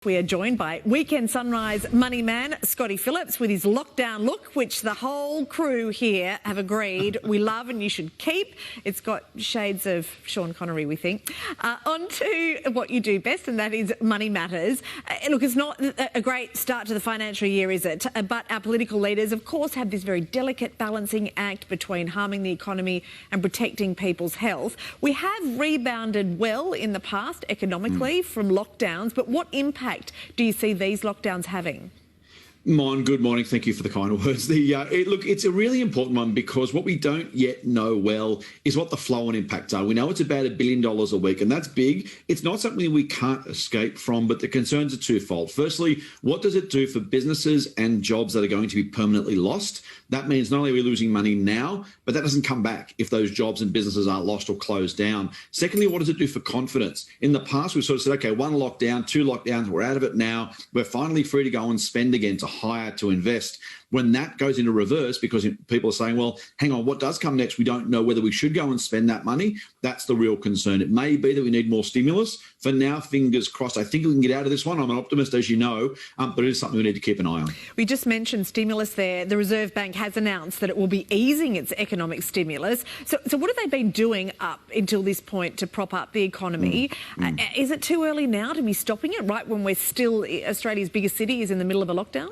We are joined by Weekend Sunrise money man, Scotty Phillips, with his lockdown look, which the whole crew here have agreed we love and you should keep. It's got shades of Sean Connery, we think. On to what you do best, and that is Money Matters. Look, it's not a great start to the financial year, is it? But our political leaders, of course, have this very delicate balancing act between harming the economy and protecting people's health. We have rebounded well in the past economically from lockdowns, but what impact do you see these lockdowns having? Good morning. Thank you for the kind words. Look, it's a really important one because what we don't yet know well is what the flow and impacts are. We know it's about $1 billion a week, and that's big. It's not something we can't escape from, but the concerns are twofold. Firstly, what does it do for businesses and jobs that are going to be permanently lost? That means not only are we losing money now, but that doesn't come back if those jobs and businesses are lost or closed down. Secondly, what does it do for confidence? In the past, we've sort of said, okay, one lockdown, two lockdowns, we're out of it now. We're finally free to go and spend again, to hire, to invest. When that goes into reverse because people are saying, well, hang on, what does come next? We don't know whether we should go and spend that money. That's the real concern. It may be that we need more stimulus. For now, fingers crossed. I think we can get out of this one. I'm an optimist, as you know, but it is something we need to keep an eye on. We just mentioned stimulus there. The Reserve Bank has announced that it will be easing its economic stimulus. So what have they been doing up until this point to prop up the economy? Is it too early now to be stopping it, right when we're still, Australia's biggest city is in the middle of a lockdown?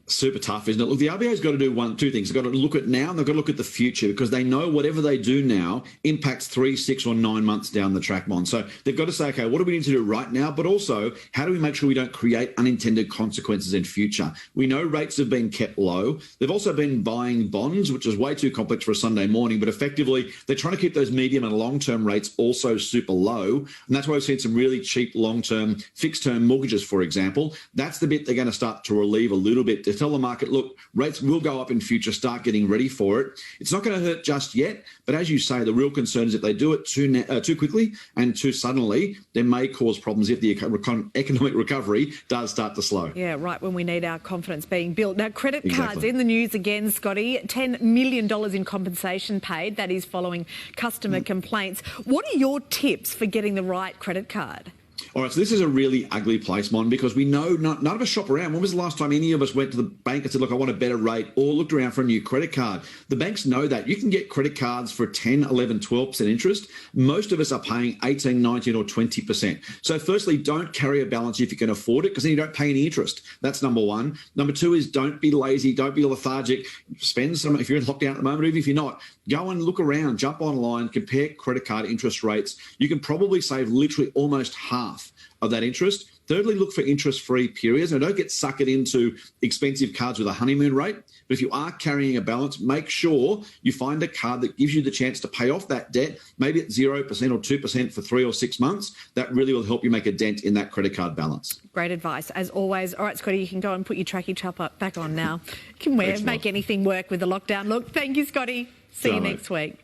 Super tough, isn't it? Look, the RBA's got to do two things. They've got to look at now and they've got to look at the future because they know whatever they do now impacts 3, 6 or 9 months down the track, Mon. So they've got to say, okay, what do we need to do right now? But also, how do we make sure we don't create unintended consequences in future? We know rates have been kept low. They've also been buying bonds, which is way too complex for a Sunday morning, but effectively they're trying to keep those medium and long-term rates also super low. And that's why we've seen some really cheap long-term fixed-term mortgages, for example. That's the bit they're going to start to relieve a little bit to tell the market, look, rates will go up in future, start getting ready for it. It's not going to hurt just yet, but as you say, the real concern is if they do it too quickly and too suddenly, they may cause problems if the economic recovery does start to slow. Yeah, right when we need our confidence being built. Now, credit cards in the news again, Scotty. $10 million in compensation paid. That is following customer complaints. What are your tips for getting the right credit card? All right, so this is a really ugly place, Mon, because we know none of us shop around. When was the last time any of us went to the bank and said, look, I want a better rate, or looked around for a new credit card? The banks know that. You can get credit cards for 10, 11, 12% interest. Most of us are paying 18, 19 or 20%. So firstly, don't carry a balance if you can afford it because then you don't pay any interest. That's number one. Number two is don't be lazy, don't be lethargic. Spend some, if you're in lockdown at the moment, or even if you're not, go and look around, jump online, compare credit card interest rates. You can probably save literally almost half of that interest. Thirdly, look for interest-free periods. Now, don't get suckered into expensive cards with a honeymoon rate. But if you are carrying a balance, make sure you find a card that gives you the chance to pay off that debt, maybe at 0% or 2% for 3 or 6 months. That really will help you make a dent in that credit card balance. Great advice, as always. All right, Scotty, you can go and put your tracky top up back on now. You can make anything work with the lockdown. Look, thank you, Scotty. See you next week.